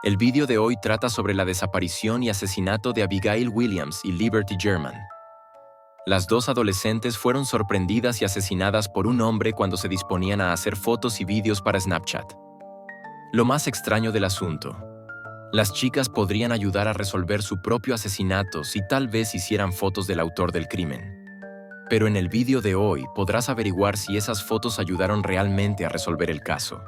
El vídeo de hoy trata sobre la desaparición y asesinato de Abigail Williams y Liberty German. Las dos adolescentes fueron sorprendidas y asesinadas por un hombre cuando se disponían a hacer fotos y vídeos para Snapchat. Lo más extraño del asunto: las chicas podrían ayudar a resolver su propio asesinato si tal vez hicieran fotos del autor del crimen. Pero en el vídeo de hoy podrás averiguar si esas fotos ayudaron realmente a resolver el caso.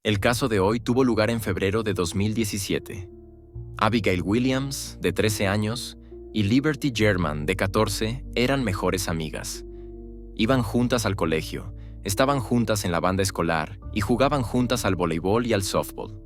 El caso de hoy tuvo lugar en febrero de 2017. Abigail Williams, de 13 años, y Liberty German, de 14, eran mejores amigas. Iban juntas al colegio, estaban juntas en la banda escolar y jugaban juntas al voleibol y al softball.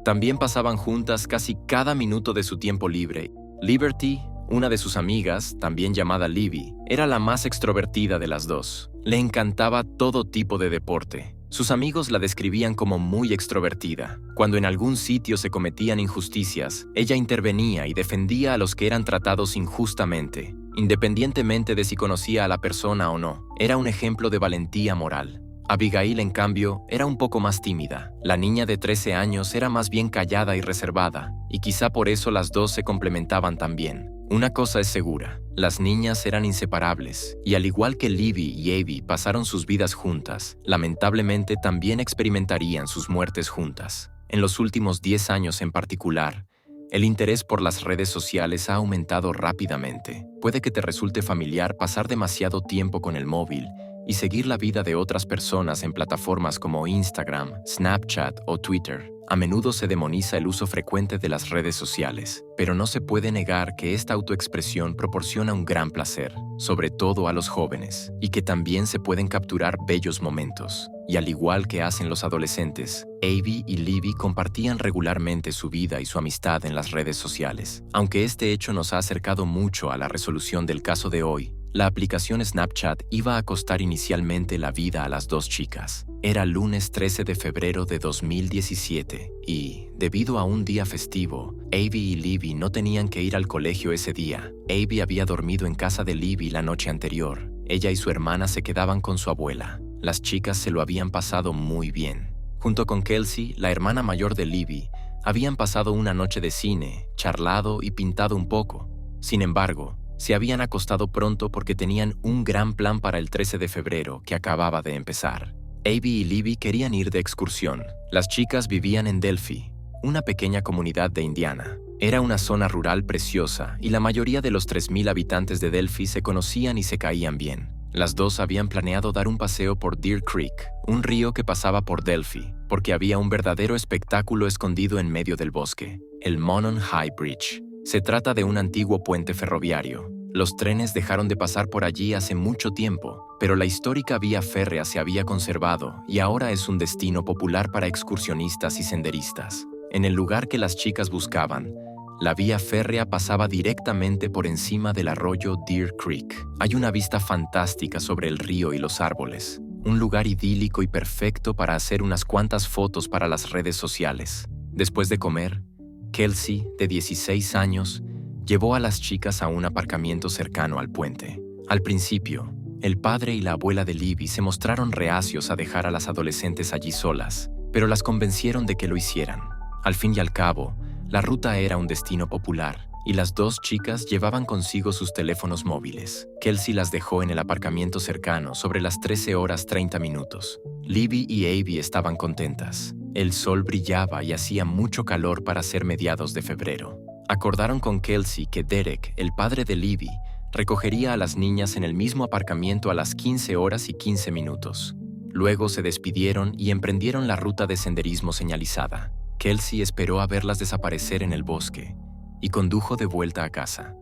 También pasaban juntas casi cada minuto de su tiempo libre. Liberty, una de sus amigas, también llamada Libby, era la más extrovertida de las dos. Le encantaba todo tipo de deporte. Sus amigos la describían como muy extrovertida. Cuando en algún sitio se cometían injusticias, ella intervenía y defendía a los que eran tratados injustamente, independientemente de si conocía a la persona o no. Era un ejemplo de valentía moral. Abigail, en cambio, era un poco más tímida. La niña de 13 años era más bien callada y reservada, y quizá por eso las dos se complementaban tan bien. Una cosa es segura: las niñas eran inseparables, y al igual que Libby y Abby pasaron sus vidas juntas, lamentablemente también experimentarían sus muertes juntas. En los últimos 10 años en particular, el interés por las redes sociales ha aumentado rápidamente. Puede que te resulte familiar pasar demasiado tiempo con el móvil y seguir la vida de otras personas en plataformas como Instagram, Snapchat o Twitter. A menudo se demoniza el uso frecuente de las redes sociales, pero no se puede negar que esta autoexpresión proporciona un gran placer, sobre todo a los jóvenes, y que también se pueden capturar bellos momentos. Y al igual que hacen los adolescentes, Abby y Libby compartían regularmente su vida y su amistad en las redes sociales. Aunque este hecho nos ha acercado mucho a la resolución del caso de hoy, la aplicación Snapchat iba a costar inicialmente la vida a las dos chicas. Era lunes 13 de febrero de 2017 y, debido a un día festivo, Abby y Libby no tenían que ir al colegio ese día. Abby había dormido en casa de Libby la noche anterior. Ella y su hermana se quedaban con su abuela. Las chicas se lo habían pasado muy bien. Junto con Kelsey, la hermana mayor de Libby, habían pasado una noche de cine, charlado y pintado un poco. Sin embargo, se habían acostado pronto porque tenían un gran plan para el 13 de febrero que acababa de empezar. Abby y Libby querían ir de excursión. Las chicas vivían en Delphi, una pequeña comunidad de Indiana. Era una zona rural preciosa y la mayoría de los 3,000 habitantes de Delphi se conocían y se caían bien. Las dos habían planeado dar un paseo por Deer Creek, un río que pasaba por Delphi, porque había un verdadero espectáculo escondido en medio del bosque: el Monon High Bridge. Se trata de un antiguo puente ferroviario. Los trenes dejaron de pasar por allí hace mucho tiempo, pero la histórica vía férrea se había conservado y ahora es un destino popular para excursionistas y senderistas. En el lugar que las chicas buscaban, la vía férrea pasaba directamente por encima del arroyo Deer Creek. Hay una vista fantástica sobre el río y los árboles. Un lugar idílico y perfecto para hacer unas cuantas fotos para las redes sociales. Después de comer, Kelsey, de 16 años, llevó a las chicas a un aparcamiento cercano al puente. Al principio, el padre y la abuela de Libby se mostraron reacios a dejar a las adolescentes allí solas, pero las convencieron de que lo hicieran. Al fin y al cabo, la ruta era un destino popular, y las dos chicas llevaban consigo sus teléfonos móviles. Kelsey las dejó en el aparcamiento cercano sobre las 13:30. Libby y Abby estaban contentas. El sol brillaba y hacía mucho calor para ser mediados de febrero. Acordaron con Kelsey que Derek, el padre de Libby, recogería a las niñas en el mismo aparcamiento a las 15:15. Luego se despidieron y emprendieron la ruta de senderismo señalizada. Kelsey esperó a verlas desaparecer en el bosque y condujo de vuelta a casa.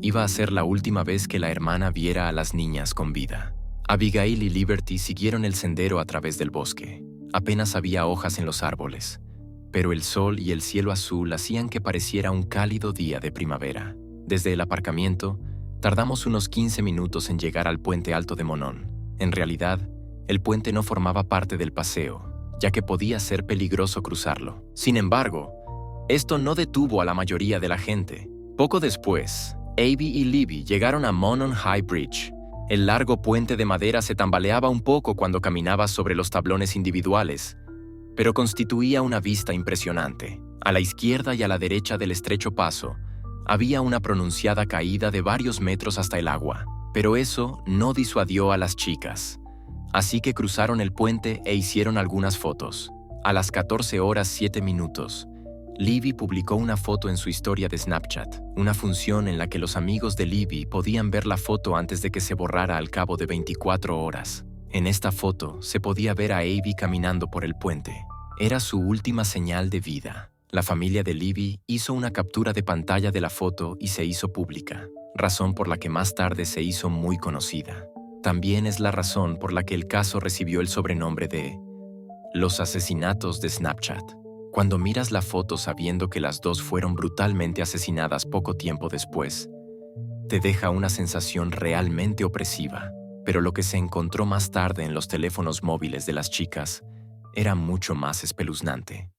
Iba a ser la última vez que la hermana viera a las niñas con vida. Abigail y Liberty siguieron el sendero a través del bosque. Apenas había hojas en los árboles, pero el sol y el cielo azul hacían que pareciera un cálido día de primavera. Desde el aparcamiento, tardamos unos 15 minutos en llegar al puente alto de Monon. En realidad, el puente no formaba parte del paseo, ya que podía ser peligroso cruzarlo. Sin embargo, esto no detuvo a la mayoría de la gente. Poco después, Abby y Libby llegaron a Monon High Bridge. El largo puente de madera se tambaleaba un poco cuando caminabas sobre los tablones individuales, pero constituía una vista impresionante. A la izquierda y a la derecha del estrecho paso, había una pronunciada caída de varios metros hasta el agua, pero eso no disuadió a las chicas. Así que cruzaron el puente e hicieron algunas fotos. A las 14:07, Libby publicó una foto en su historia de Snapchat, una función en la que los amigos de Libby podían ver la foto antes de que se borrara al cabo de 24 horas. En esta foto se podía ver a Abby caminando por el puente. Era su última señal de vida. La familia de Libby hizo una captura de pantalla de la foto y se hizo pública, razón por la que más tarde se hizo muy conocida. También es la razón por la que el caso recibió el sobrenombre de los asesinatos de Snapchat. Cuando miras la foto sabiendo que las dos fueron brutalmente asesinadas poco tiempo después, te deja una sensación realmente opresiva. Pero lo que se encontró más tarde en los teléfonos móviles de las chicas era mucho más espeluznante.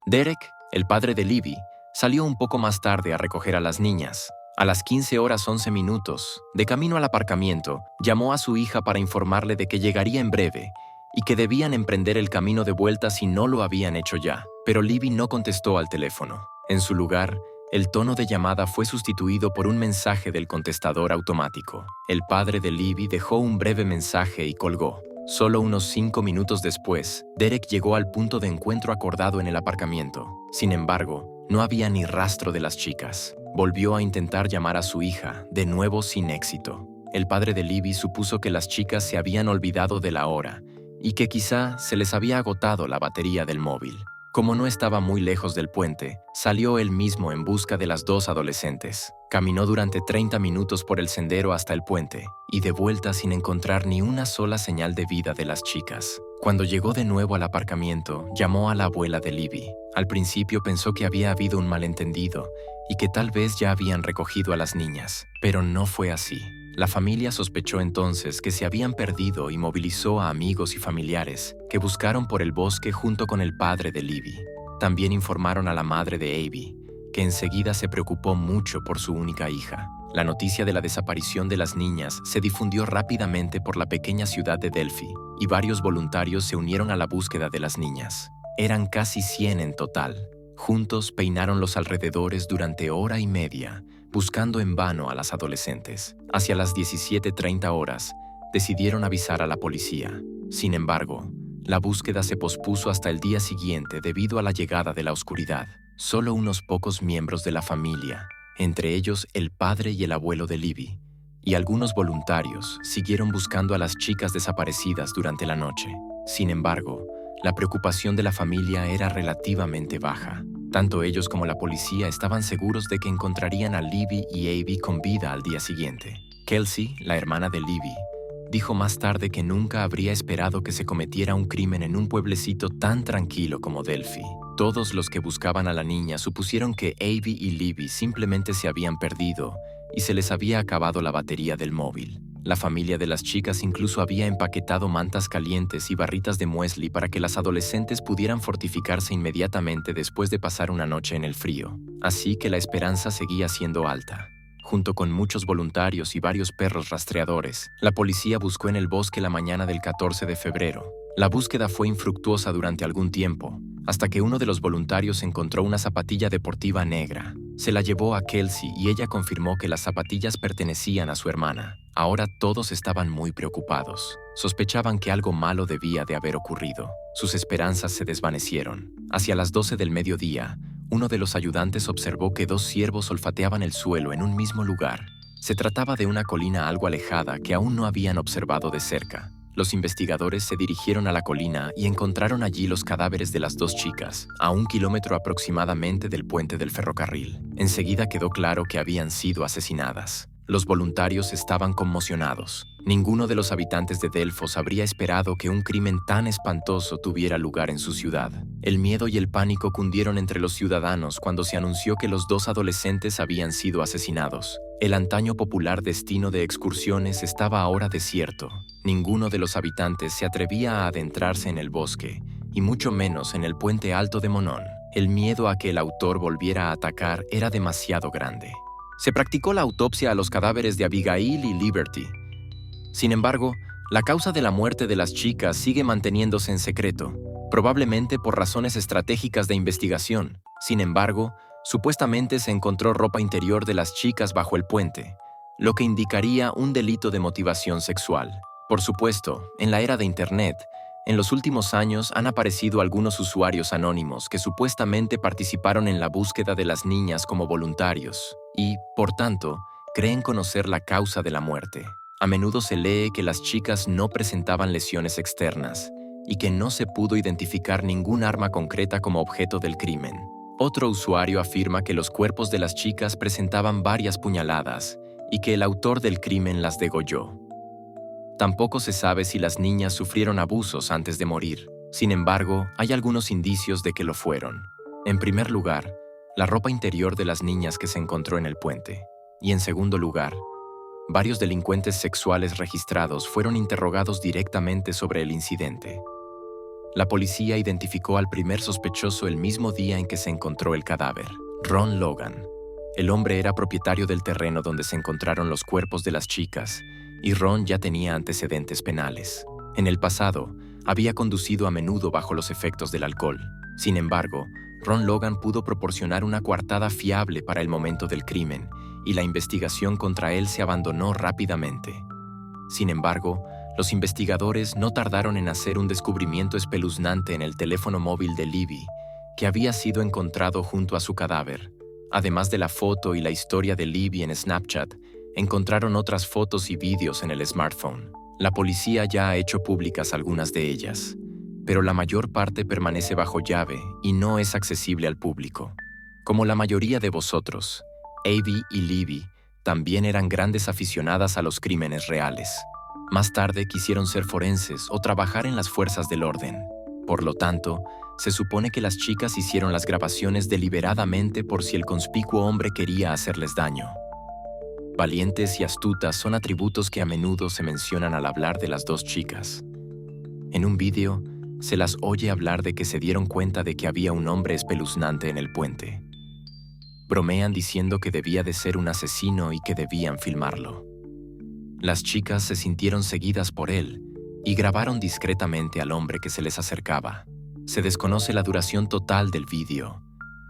Derek, el padre de Libby, salió un poco más tarde a recoger a las niñas. A las 15:11, de camino al aparcamiento, llamó a su hija para informarle de que llegaría en breve y que debían emprender el camino de vuelta si no lo habían hecho ya. Pero Libby no contestó al teléfono. En su lugar, el tono de llamada fue sustituido por un mensaje del contestador automático. El padre de Libby dejó un breve mensaje y colgó. Solo unos 5 minutos después, Derek llegó al punto de encuentro acordado en el aparcamiento. Sin embargo, no había ni rastro de las chicas. Volvió a intentar llamar a su hija, de nuevo sin éxito. El padre de Libby supuso que las chicas se habían olvidado de la hora y que quizá se les había agotado la batería del móvil. Como no estaba muy lejos del puente, salió él mismo en busca de las dos adolescentes. Caminó durante 30 minutos por el sendero hasta el puente y de vuelta sin encontrar ni una sola señal de vida de las chicas. Cuando llegó de nuevo al aparcamiento, llamó a la abuela de Libby. Al principio pensó que había habido un malentendido y que tal vez ya habían recogido a las niñas, pero no fue así. La familia sospechó entonces que se habían perdido y movilizó a amigos y familiares que buscaron por el bosque junto con el padre de Libby. También informaron a la madre de Abby, que enseguida se preocupó mucho por su única hija. La noticia de la desaparición de las niñas se difundió rápidamente por la pequeña ciudad de Delphi y varios voluntarios se unieron a la búsqueda de las niñas. Eran casi 100 en total. Juntos peinaron los alrededores durante hora y media, buscando en vano a las adolescentes. Hacia las 17:30, decidieron avisar a la policía. Sin embargo, la búsqueda se pospuso hasta el día siguiente debido a la llegada de la oscuridad. Solo unos pocos miembros de la familia, entre ellos el padre y el abuelo de Libby, y algunos voluntarios, siguieron buscando a las chicas desaparecidas durante la noche. Sin embargo, la preocupación de la familia era relativamente baja. Tanto ellos como la policía estaban seguros de que encontrarían a Libby y Abby con vida al día siguiente. Kelsey, la hermana de Libby, dijo más tarde que nunca habría esperado que se cometiera un crimen en un pueblecito tan tranquilo como Delphi. Todos los que buscaban a la niña supusieron que Abby y Libby simplemente se habían perdido y se les había acabado la batería del móvil. La familia de las chicas incluso había empaquetado mantas calientes y barritas de muesli para que las adolescentes pudieran fortificarse inmediatamente después de pasar una noche en el frío. Así que la esperanza seguía siendo alta. Junto con muchos voluntarios y varios perros rastreadores, la policía buscó en el bosque la mañana del 14 de febrero. La búsqueda fue infructuosa durante algún tiempo, hasta que uno de los voluntarios encontró una zapatilla deportiva negra. Se la llevó a Kelsey y ella confirmó que las zapatillas pertenecían a su hermana. Ahora todos estaban muy preocupados. Sospechaban que algo malo debía de haber ocurrido. Sus esperanzas se desvanecieron. Hacia las 12 del mediodía, uno de los ayudantes observó que dos ciervos olfateaban el suelo en un mismo lugar. Se trataba de una colina algo alejada que aún no habían observado de cerca. Los investigadores se dirigieron a la colina y encontraron allí los cadáveres de las dos chicas, a 1 kilómetro aproximadamente del puente del ferrocarril. Enseguida quedó claro que habían sido asesinadas. Los voluntarios estaban conmocionados. Ninguno de los habitantes de Delfos habría esperado que un crimen tan espantoso tuviera lugar en su ciudad. El miedo y el pánico cundieron entre los ciudadanos cuando se anunció que los 2 adolescentes habían sido asesinados. El antaño popular destino de excursiones estaba ahora desierto. Ninguno de los habitantes se atrevía a adentrarse en el bosque, y mucho menos en el puente alto de Monón. El miedo a que el autor volviera a atacar era demasiado grande. Se practicó la autopsia a los cadáveres de Abigail y Liberty. Sin embargo, la causa de la muerte de las chicas sigue manteniéndose en secreto, probablemente por razones estratégicas de investigación. Sin embargo, supuestamente se encontró ropa interior de las chicas bajo el puente, lo que indicaría un delito de motivación sexual. Por supuesto, en la era de Internet, en los últimos años han aparecido algunos usuarios anónimos que supuestamente participaron en la búsqueda de las niñas como voluntarios y, por tanto, creen conocer la causa de la muerte. A menudo se lee que las chicas no presentaban lesiones externas y que no se pudo identificar ningún arma concreta como objeto del crimen. Otro usuario afirma que los cuerpos de las chicas presentaban varias puñaladas y que el autor del crimen las degolló. Tampoco se sabe si las niñas sufrieron abusos antes de morir. Sin embargo, hay algunos indicios de que lo fueron. En primer lugar, la ropa interior de las niñas que se encontró en el puente. Y en segundo lugar, varios delincuentes sexuales registrados fueron interrogados directamente sobre el incidente. La policía identificó al primer sospechoso el mismo día en que se encontró el cadáver, Ron Logan. El hombre era propietario del terreno donde se encontraron los cuerpos de las chicas, y Ron ya tenía antecedentes penales. En el pasado, había conducido a menudo bajo los efectos del alcohol. Sin embargo, Ron Logan pudo proporcionar una coartada fiable para el momento del crimen, y la investigación contra él se abandonó rápidamente. Sin embargo, los investigadores no tardaron en hacer un descubrimiento espeluznante en el teléfono móvil de Libby, que había sido encontrado junto a su cadáver. Además de la foto y la historia de Libby en Snapchat, encontraron otras fotos y vídeos en el smartphone. La policía ya ha hecho públicas algunas de ellas, pero la mayor parte permanece bajo llave y no es accesible al público. Como la mayoría de vosotros, Abby y Libby también eran grandes aficionadas a los crímenes reales. Más tarde quisieron ser forenses o trabajar en las fuerzas del orden. Por lo tanto, se supone que las chicas hicieron las grabaciones deliberadamente por si el conspicuo hombre quería hacerles daño. Valientes y astutas son atributos que a menudo se mencionan al hablar de las 2 chicas. En un vídeo, se las oye hablar de que se dieron cuenta de que había un hombre espeluznante en el puente. Bromean diciendo que debía de ser un asesino y que debían filmarlo. Las chicas se sintieron seguidas por él y grabaron discretamente al hombre que se les acercaba. Se desconoce la duración total del vídeo,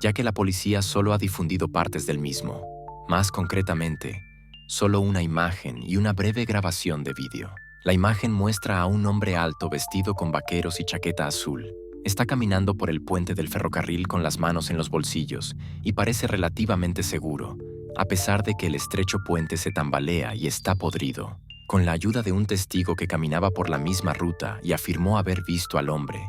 ya que la policía solo ha difundido partes del mismo. Más concretamente, solo una imagen y una breve grabación de vídeo. La imagen muestra a un hombre alto vestido con vaqueros y chaqueta azul. Está caminando por el puente del ferrocarril con las manos en los bolsillos y parece relativamente seguro, a pesar de que el estrecho puente se tambalea y está podrido. Con la ayuda de un testigo que caminaba por la misma ruta y afirmó haber visto al hombre,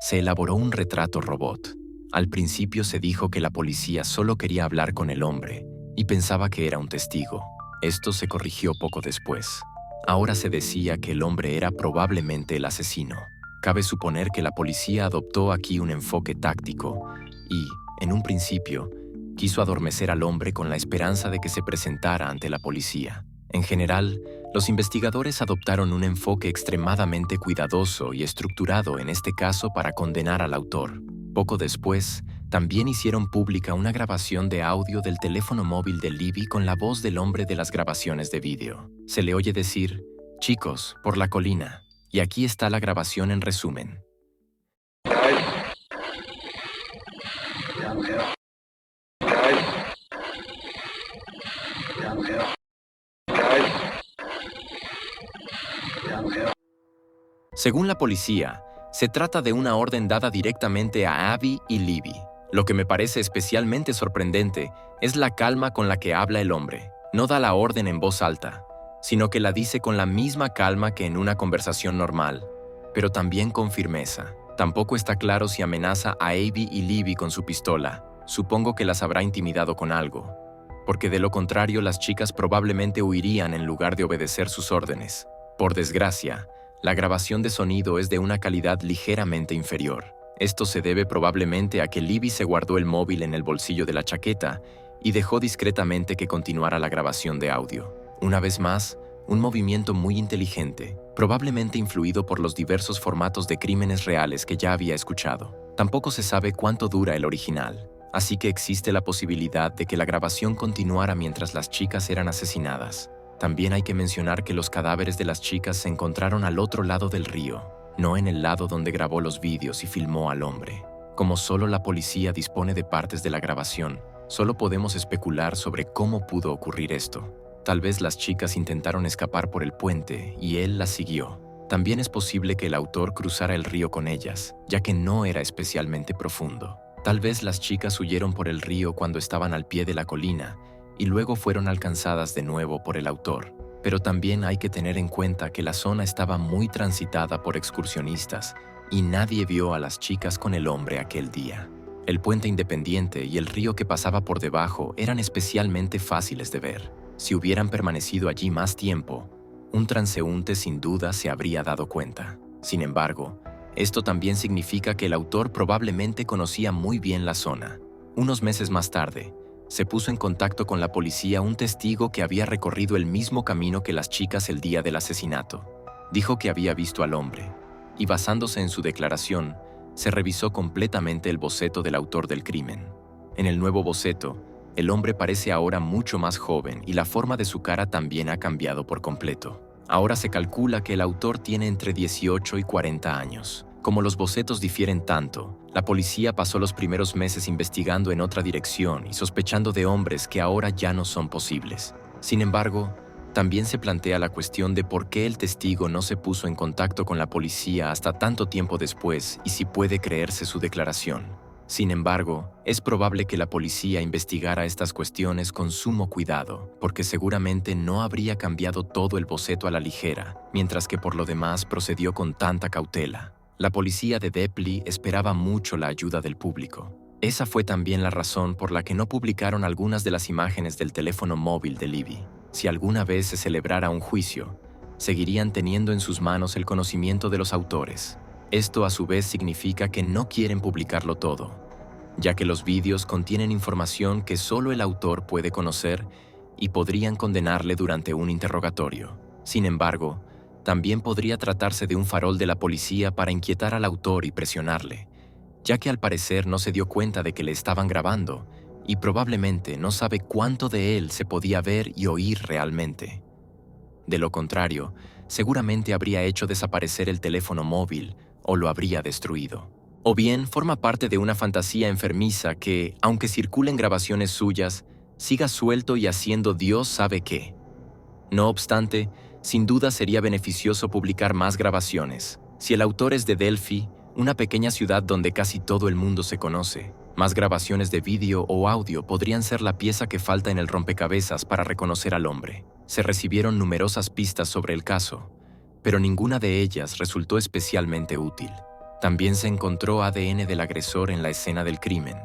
se elaboró un retrato robot. Al principio se dijo que la policía solo quería hablar con el hombre y pensaba que era un testigo. Esto se corrigió poco después. Ahora se decía que el hombre era probablemente el asesino. Cabe suponer que la policía adoptó aquí un enfoque táctico y, en un principio, quiso adormecer al hombre con la esperanza de que se presentara ante la policía. En general, los investigadores adoptaron un enfoque extremadamente cuidadoso y estructurado en este caso para condenar al autor. Poco después, también hicieron pública una grabación de audio del teléfono móvil de Libby con la voz del hombre de las grabaciones de vídeo. Se le oye decir, «Chicos, por la colina». Y aquí está la grabación en resumen. Según la policía, se trata de una orden dada directamente a Abby y Libby. Lo que me parece especialmente sorprendente es la calma con la que habla el hombre. No da la orden en voz alta, sino que la dice con la misma calma que en una conversación normal, pero también con firmeza. Tampoco está claro si amenaza a Abby y Libby con su pistola. Supongo que las habrá intimidado con algo. porque de lo contrario las chicas probablemente huirían en lugar de obedecer sus órdenes. Por desgracia, la grabación de sonido es de una calidad ligeramente inferior. Esto se debe probablemente a que Libby se guardó el móvil en el bolsillo de la chaqueta y dejó discretamente que continuara la grabación de audio. Una vez más, un movimiento muy inteligente, probablemente influido por los diversos formatos de crímenes reales que ya había escuchado. Tampoco se sabe cuánto dura el original, así que existe la posibilidad de que la grabación continuara mientras las chicas eran asesinadas. También hay que mencionar que los cadáveres de las chicas se encontraron al otro lado del río, no en el lado donde grabó los vídeos y filmó al hombre. Como solo la policía dispone de partes de la grabación, solo podemos especular sobre cómo pudo ocurrir esto. Tal vez las chicas intentaron escapar por el puente y él las siguió. También es posible que el autor cruzara el río con ellas, ya que no era especialmente profundo. Tal vez las chicas huyeron por el río cuando estaban al pie de la colina y luego fueron alcanzadas de nuevo por el autor. Pero también hay que tener en cuenta que la zona estaba muy transitada por excursionistas y nadie vio a las chicas con el hombre aquel día. El puente independiente y el río que pasaba por debajo eran especialmente fáciles de ver. Si hubieran permanecido allí más tiempo, un transeúnte sin duda se habría dado cuenta. Sin embargo, esto también significa que el autor probablemente conocía muy bien la zona. Unos meses más tarde, se puso en contacto con la policía un testigo que había recorrido el mismo camino que las chicas el día del asesinato. Dijo que había visto al hombre, y basándose en su declaración, se revisó completamente el boceto del autor del crimen. En el nuevo boceto, el hombre parece ahora mucho más joven y la forma de su cara también ha cambiado por completo. Ahora se calcula que el autor tiene entre 18 y 40 años. Como los bocetos difieren tanto, la policía pasó los primeros meses investigando en otra dirección y sospechando de hombres que ahora ya no son posibles. Sin embargo, también se plantea la cuestión de por qué el testigo no se puso en contacto con la policía hasta tanto tiempo después y si puede creerse su declaración. Sin embargo, es probable que la policía investigara estas cuestiones con sumo cuidado, porque seguramente no habría cambiado todo el boceto a la ligera, mientras que por lo demás procedió con tanta cautela. La policía de Depli esperaba mucho la ayuda del público. Esa fue también la razón por la que no publicaron algunas de las imágenes del teléfono móvil de Libby. Si alguna vez se celebrara un juicio, seguirían teniendo en sus manos el conocimiento de los autores. Esto a su vez significa que no quieren publicarlo todo, ya que los vídeos contienen información que solo el autor puede conocer y podrían condenarle durante un interrogatorio. Sin embargo, también podría tratarse de un farol de la policía para inquietar al autor y presionarle, ya que al parecer no se dio cuenta de que le estaban grabando y probablemente no sabe cuánto de él se podía ver y oír realmente. De lo contrario, seguramente habría hecho desaparecer el teléfono móvil o lo habría destruido. O bien forma parte de una fantasía enfermiza que, aunque circulen grabaciones suyas, siga suelto y haciendo Dios sabe qué. No obstante, sin duda sería beneficioso publicar más grabaciones. Si el autor es de Delphi, una pequeña ciudad donde casi todo el mundo se conoce, más grabaciones de vídeo o audio podrían ser la pieza que falta en el rompecabezas para reconocer al hombre. Se recibieron numerosas pistas sobre el caso, pero ninguna de ellas resultó especialmente útil. También se encontró ADN del agresor en la escena del crimen,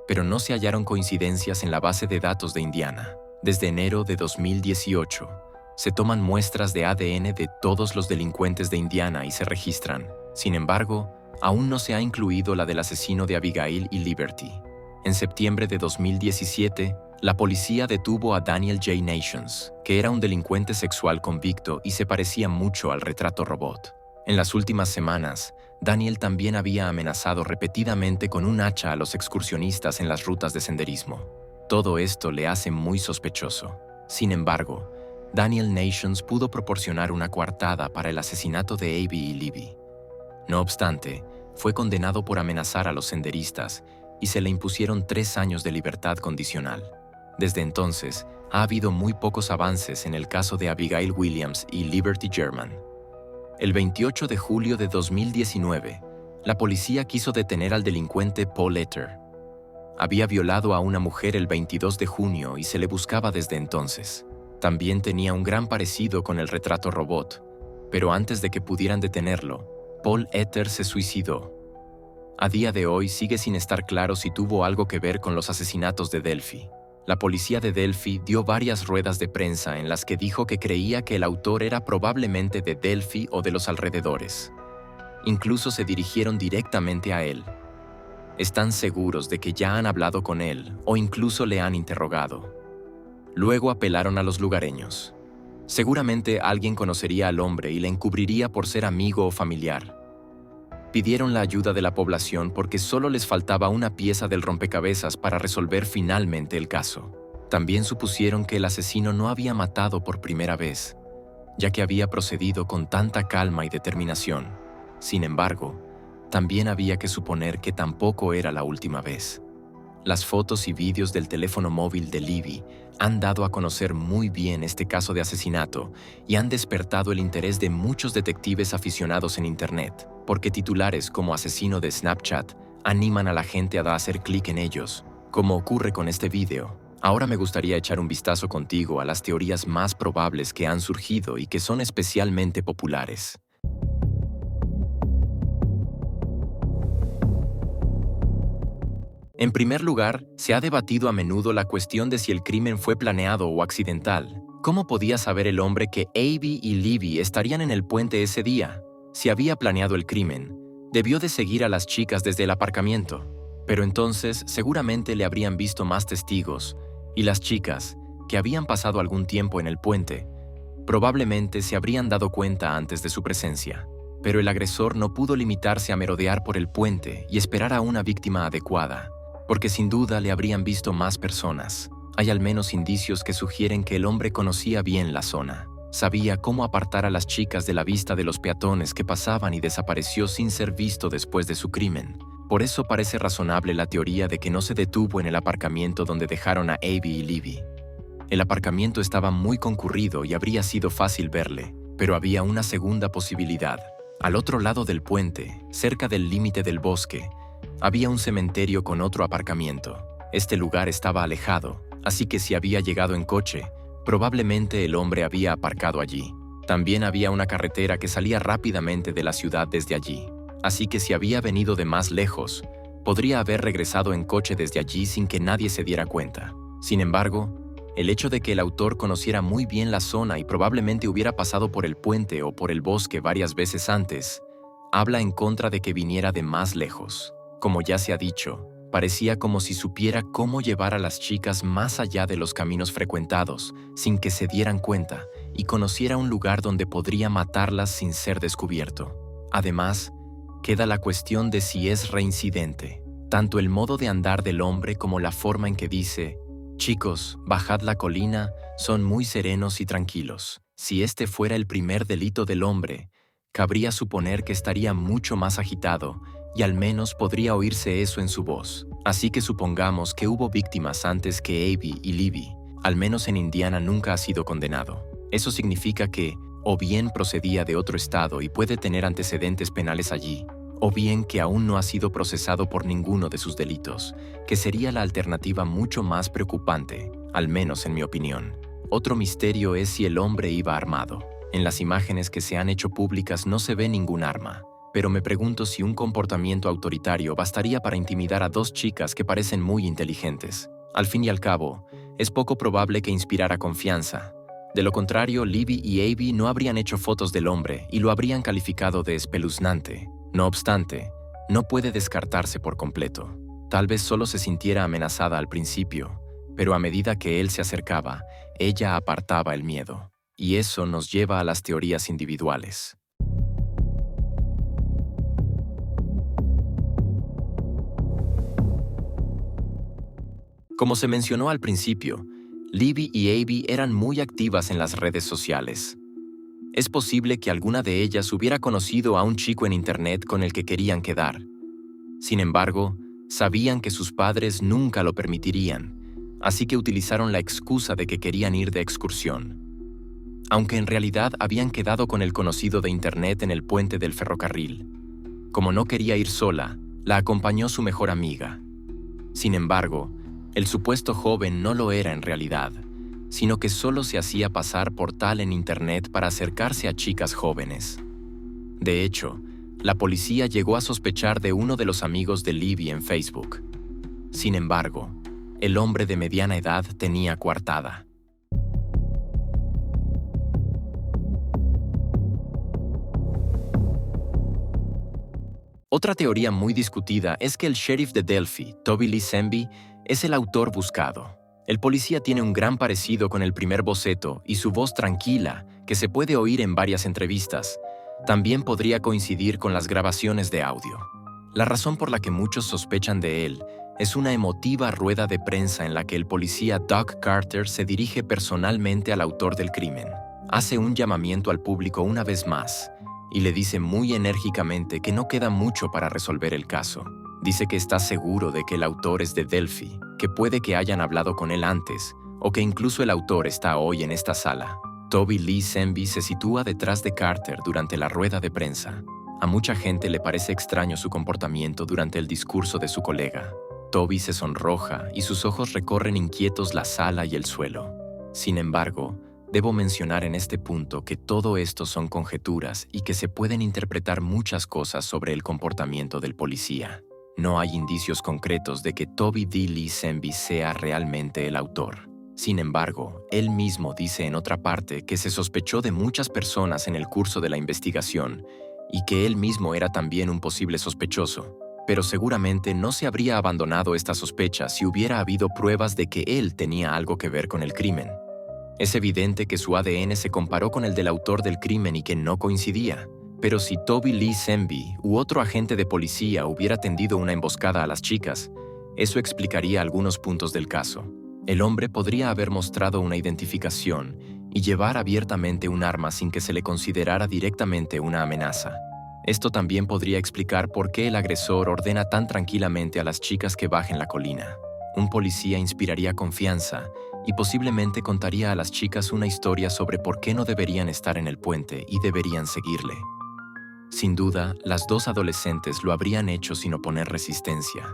pero no se hallaron coincidencias en la base de datos de Indiana. Desde enero de 2018, se toman muestras de ADN de todos los delincuentes de Indiana y se registran. Sin embargo, aún no se ha incluido la del asesino de Abigail y Liberty. En septiembre de 2017, la policía detuvo a Daniel J. Nations, que era un delincuente sexual convicto y se parecía mucho al retrato robot. En las últimas semanas, Daniel también había amenazado repetidamente con un hacha a los excursionistas en las rutas de senderismo. Todo esto le hace muy sospechoso. Sin embargo, Daniel Nations pudo proporcionar una coartada para el asesinato de Abby y Libby. No obstante, fue condenado por amenazar a los senderistas y se le impusieron 3 años de libertad condicional. Desde entonces, ha habido muy pocos avances en el caso de Abigail Williams y Liberty German. El 28 de julio de 2019, la policía quiso detener al delincuente Paul Etter. Había violado a una mujer el 22 de junio y se le buscaba desde entonces. También tenía un gran parecido con el retrato robot, pero antes de que pudieran detenerlo, Paul Etter se suicidó. A día de hoy sigue sin estar claro si tuvo algo que ver con los asesinatos de Delphi. La policía de Delphi dio varias ruedas de prensa en las que dijo que creía que el autor era probablemente de Delphi o de los alrededores. Incluso se dirigieron directamente a él. Están seguros de que ya han hablado con él o incluso le han interrogado. Luego apelaron a los lugareños. Seguramente alguien conocería al hombre y le encubriría por ser amigo o familiar. Pidieron la ayuda de la población porque solo les faltaba una pieza del rompecabezas para resolver finalmente el caso. También supusieron que el asesino no había matado por primera vez, ya que había procedido con tanta calma y determinación. Sin embargo, también había que suponer que tampoco era la última vez. Las fotos y vídeos del teléfono móvil de Libby han dado a conocer muy bien este caso de asesinato y han despertado el interés de muchos detectives aficionados en Internet, porque titulares como asesino de Snapchat animan a la gente a hacer clic en ellos, como ocurre con este video. Ahora me gustaría echar un vistazo contigo a las teorías más probables que han surgido y que son especialmente populares. En primer lugar, se ha debatido a menudo la cuestión de si el crimen fue planeado o accidental. ¿Cómo podía saber el hombre que Abby y Libby estarían en el puente ese día? Si había planeado el crimen, debió de seguir a las chicas desde el aparcamiento. Pero entonces seguramente le habrían visto más testigos, y las chicas, que habían pasado algún tiempo en el puente, probablemente se habrían dado cuenta antes de su presencia. Pero el agresor no pudo limitarse a merodear por el puente y esperar a una víctima adecuada, porque sin duda le habrían visto más personas. Hay al menos indicios que sugieren que el hombre conocía bien la zona. Sabía cómo apartar a las chicas de la vista de los peatones que pasaban y desapareció sin ser visto después de su crimen. Por eso parece razonable la teoría de que no se detuvo en el aparcamiento donde dejaron a Abby y Libby. El aparcamiento estaba muy concurrido y habría sido fácil verle, pero había una segunda posibilidad. Al otro lado del puente, cerca del límite del bosque, había un cementerio con otro aparcamiento. Este lugar estaba alejado, así que si había llegado en coche, probablemente el hombre había aparcado allí. También había una carretera que salía rápidamente de la ciudad desde allí, así que si había venido de más lejos, podría haber regresado en coche desde allí sin que nadie se diera cuenta. Sin embargo, el hecho de que el autor conociera muy bien la zona y probablemente hubiera pasado por el puente o por el bosque varias veces antes, habla en contra de que viniera de más lejos. Como ya se ha dicho, parecía como si supiera cómo llevar a las chicas más allá de los caminos frecuentados, sin que se dieran cuenta, y conociera un lugar donde podría matarlas sin ser descubierto. Además, queda la cuestión de si es reincidente. Tanto el modo de andar del hombre como la forma en que dice: «Chicos, bajad la colina», son muy serenos y tranquilos. Si este fuera el primer delito del hombre, cabría suponer que estaría mucho más agitado, y al menos podría oírse eso en su voz. Así que supongamos que hubo víctimas antes que Abby y Libby. Al menos en Indiana nunca ha sido condenado. Eso significa que, o bien procedía de otro estado y puede tener antecedentes penales allí, o bien que aún no ha sido procesado por ninguno de sus delitos, que sería la alternativa mucho más preocupante, al menos en mi opinión. Otro misterio es si el hombre iba armado. En las imágenes que se han hecho públicas no se ve ningún arma, pero me pregunto si un comportamiento autoritario bastaría para intimidar a dos chicas que parecen muy inteligentes. Al fin y al cabo, es poco probable que inspirara confianza. De lo contrario, Libby y Abby no habrían hecho fotos del hombre y lo habrían calificado de espeluznante. No obstante, no puede descartarse por completo. Tal vez solo se sintiera amenazada al principio, pero a medida que él se acercaba, ella apartaba el miedo. Y eso nos lleva a las teorías individuales. Como se mencionó al principio, Libby y Abby eran muy activas en las redes sociales. Es posible que alguna de ellas hubiera conocido a un chico en Internet con el que querían quedar. Sin embargo, sabían que sus padres nunca lo permitirían, así que utilizaron la excusa de que querían ir de excursión. Aunque en realidad habían quedado con el conocido de Internet en el puente del ferrocarril. Como no quería ir sola, la acompañó su mejor amiga. Sin embargo, el supuesto joven no lo era en realidad, sino que solo se hacía pasar por tal en Internet para acercarse a chicas jóvenes. De hecho, la policía llegó a sospechar de uno de los amigos de Libby en Facebook. Sin embargo, El hombre de mediana edad tenía coartada. Otra teoría muy discutida es que el sheriff de Delphi, Toby Lee Semby, es el autor buscado. El policía tiene un gran parecido con el primer boceto y su voz tranquila, que se puede oír en varias entrevistas, también podría coincidir con las grabaciones de audio. La razón por la que muchos sospechan de él es una emotiva rueda de prensa en la que el policía Doug Carter se dirige personalmente al autor del crimen. Hace un llamamiento al público una vez más y le dice muy enérgicamente que no queda mucho para resolver el caso. Dice que está seguro de que el autor es de Delphi, que puede que hayan hablado con él antes, o que incluso el autor está hoy en esta sala. Toby Lee Semby se sitúa detrás de Carter durante la rueda de prensa. A mucha gente le parece extraño su comportamiento durante el discurso de su colega. Toby se sonroja y sus ojos recorren inquietos la sala y el suelo. Sin embargo, debo mencionar en este punto que todo esto son conjeturas y que se pueden interpretar muchas cosas sobre el comportamiento del policía. No hay indicios concretos de que Toby D. Lee Semby sea realmente el autor. Sin embargo, él mismo dice en otra parte que se sospechó de muchas personas en el curso de la investigación y que él mismo era también un posible sospechoso, pero seguramente no se habría abandonado esta sospecha si hubiera habido pruebas de que él tenía algo que ver con el crimen. Es evidente que su ADN se comparó con el del autor del crimen y que no coincidía. Pero si Toby Lee Semby u otro agente de policía hubiera tendido una emboscada a las chicas, eso explicaría algunos puntos del caso. El hombre podría haber mostrado una identificación y llevar abiertamente un arma sin que se le considerara directamente una amenaza. Esto también podría explicar por qué el agresor ordena tan tranquilamente a las chicas que bajen la colina. Un policía inspiraría confianza y posiblemente contaría a las chicas una historia sobre por qué no deberían estar en el puente y deberían seguirle. Sin duda, las dos adolescentes lo habrían hecho sin oponer resistencia.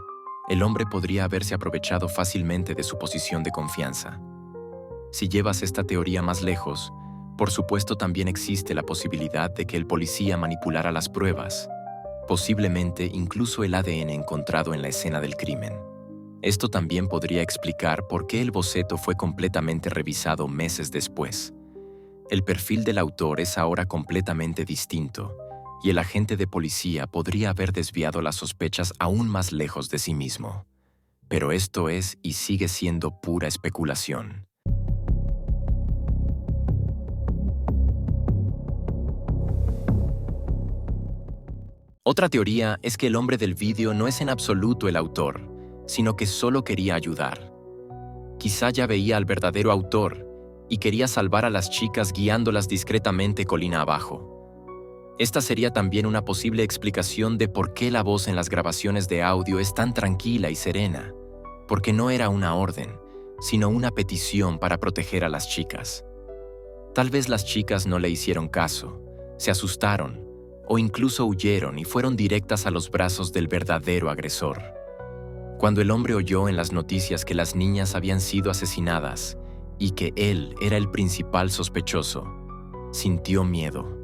El hombre podría haberse aprovechado fácilmente de su posición de confianza. Si llevas esta teoría más lejos, por supuesto también existe la posibilidad de que el policía manipulara las pruebas, posiblemente incluso el ADN encontrado en la escena del crimen. Esto también podría explicar por qué el boceto fue completamente revisado meses después. El perfil del autor es ahora completamente distinto, y el agente de policía podría haber desviado las sospechas aún más lejos de sí mismo. Pero esto es y sigue siendo pura especulación. Otra teoría es que el hombre del vídeo no es en absoluto el autor, sino que solo quería ayudar. Quizá ya veía al verdadero autor y quería salvar a las chicas guiándolas discretamente colina abajo. Esta sería también una posible explicación de por qué la voz en las grabaciones de audio es tan tranquila y serena, porque no era una orden, sino una petición para proteger a las chicas. Tal vez las chicas no le hicieron caso, se asustaron o incluso huyeron y fueron directas a los brazos del verdadero agresor. Cuando el hombre oyó en las noticias que las niñas habían sido asesinadas y que él era el principal sospechoso, sintió miedo.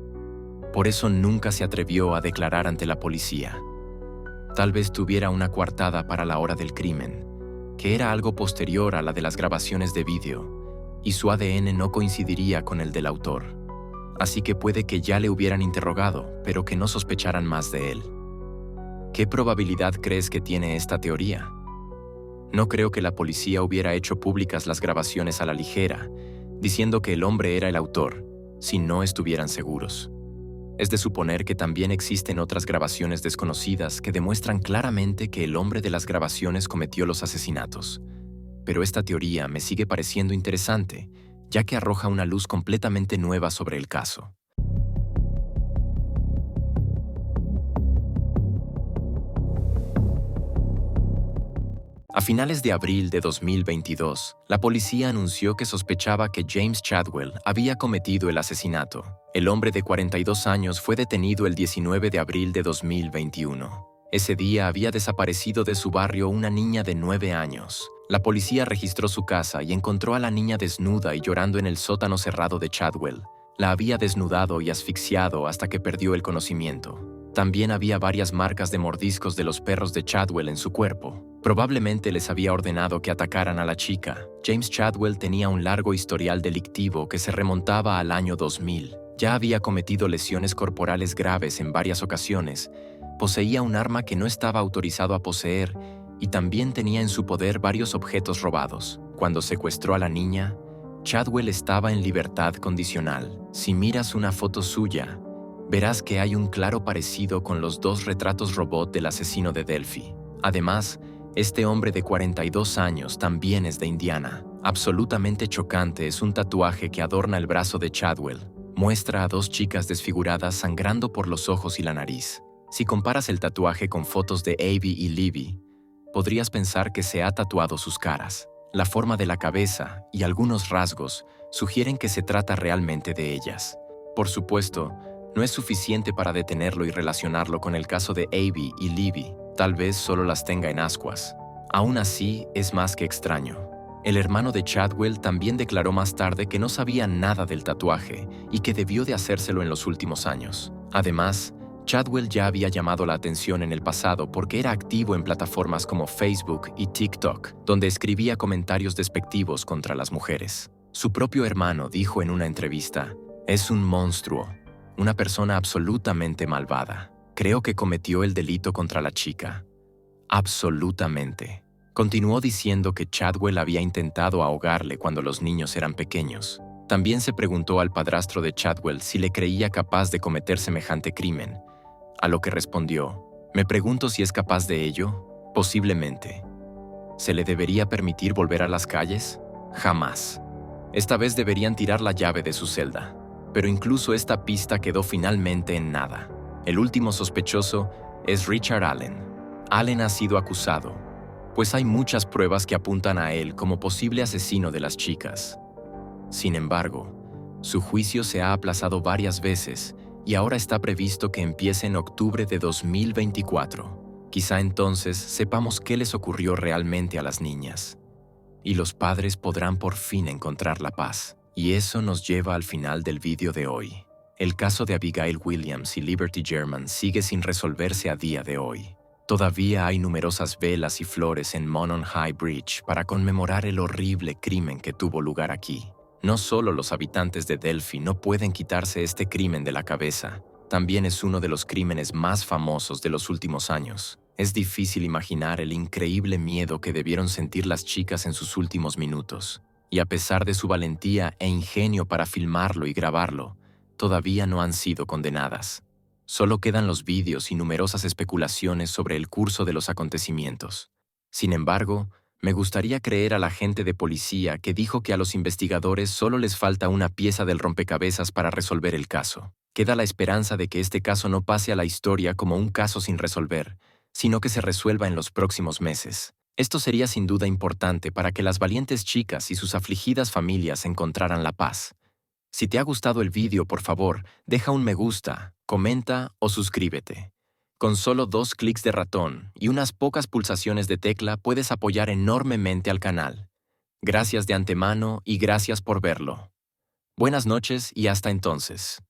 Por eso nunca se atrevió a declarar ante la policía. Tal vez tuviera una coartada para la hora del crimen, que era algo posterior a la de las grabaciones de vídeo, y su ADN no coincidiría con el del autor. Así que puede que ya le hubieran interrogado, pero que no sospecharan más de él. ¿Qué probabilidad crees que tiene esta teoría? No creo que la policía hubiera hecho públicas las grabaciones a la ligera, diciendo que el hombre era el autor, si no estuvieran seguros. Es de suponer que también existen otras grabaciones desconocidas que demuestran claramente que el hombre de las grabaciones cometió los asesinatos. Pero esta teoría me sigue pareciendo interesante, ya que arroja una luz completamente nueva sobre el caso. A finales de abril de 2022, la policía anunció que sospechaba que James Chadwell había cometido el asesinato. El hombre de 42 años fue detenido el 19 de abril de 2021. Ese día había desaparecido de su barrio una niña de 9 años. La policía registró su casa y encontró a la niña desnuda y llorando en el sótano cerrado de Chadwell. La había desnudado y asfixiado hasta que perdió el conocimiento. También había varias marcas de mordiscos de los perros de Chadwell en su cuerpo. Probablemente les había ordenado que atacaran a la chica. James Chadwell tenía un largo historial delictivo que se remontaba al año 2000. Ya había cometido lesiones corporales graves en varias ocasiones, poseía un arma que no estaba autorizado a poseer y también tenía en su poder varios objetos robados. Cuando secuestró a la niña, Chadwell estaba en libertad condicional. Si miras una foto suya, verás que hay un claro parecido con los dos retratos robot del asesino de Delphi. Además, este hombre de 42 años también es de Indiana. Absolutamente chocante es un tatuaje que adorna el brazo de Chadwell. Muestra a dos chicas desfiguradas sangrando por los ojos y la nariz. Si comparas el tatuaje con fotos de Abby y Libby, podrías pensar que se ha tatuado sus caras. La forma de la cabeza y algunos rasgos sugieren que se trata realmente de ellas. Por supuesto, no es suficiente para detenerlo y relacionarlo con el caso de Abby y Libby. Tal vez solo las tenga en ascuas. Aún así, es más que extraño. El hermano de Chadwell también declaró más tarde que no sabía nada del tatuaje y que debió de hacérselo en los últimos años. Además, Chadwell ya había llamado la atención en el pasado porque era activo en plataformas como Facebook y TikTok, donde escribía comentarios despectivos contra las mujeres. Su propio hermano dijo en una entrevista: «Es un monstruo, una persona absolutamente malvada. Creo que cometió el delito contra la chica. Absolutamente». Continuó diciendo que Chadwell había intentado ahogarle cuando los niños eran pequeños. También se preguntó al padrastro de Chadwell si le creía capaz de cometer semejante crimen, a lo que respondió: «Me pregunto si es capaz de ello. Posiblemente. ¿Se le debería permitir volver a las calles? Jamás. Esta vez deberían tirar la llave de su celda». Pero incluso esta pista quedó finalmente en nada. El último sospechoso es Richard Allen. Allen ha sido acusado, pues hay muchas pruebas que apuntan a él como posible asesino de las chicas. Sin embargo, su juicio se ha aplazado varias veces y ahora está previsto que empiece en octubre de 2024. Quizá entonces sepamos qué les ocurrió realmente a las niñas, y los padres podrán por fin encontrar la paz. Y eso nos lleva al final del vídeo de hoy. El caso de Abigail Williams y Liberty German sigue sin resolverse a día de hoy. Todavía hay numerosas velas y flores en Monon High Bridge para conmemorar el horrible crimen que tuvo lugar aquí. No solo los habitantes de Delphi no pueden quitarse este crimen de la cabeza, también es uno de los crímenes más famosos de los últimos años. Es difícil imaginar el increíble miedo que debieron sentir las chicas en sus últimos minutos. Y a pesar de su valentía e ingenio para filmarlo y grabarlo, todavía no han sido condenadas. Solo quedan los vídeos y numerosas especulaciones sobre el curso de los acontecimientos. Sin embargo, me gustaría creer al agente de policía que dijo que a los investigadores solo les falta una pieza del rompecabezas para resolver el caso. Queda la esperanza de que este caso no pase a la historia como un caso sin resolver, sino que se resuelva en los próximos meses. Esto sería sin duda importante para que las valientes chicas y sus afligidas familias encontraran la paz. Si te ha gustado el vídeo, por favor, deja un me gusta, comenta o suscríbete. Con solo 2 clics de ratón y unas pocas pulsaciones de tecla puedes apoyar enormemente al canal. Gracias de antemano y gracias por verlo. Buenas noches y hasta entonces.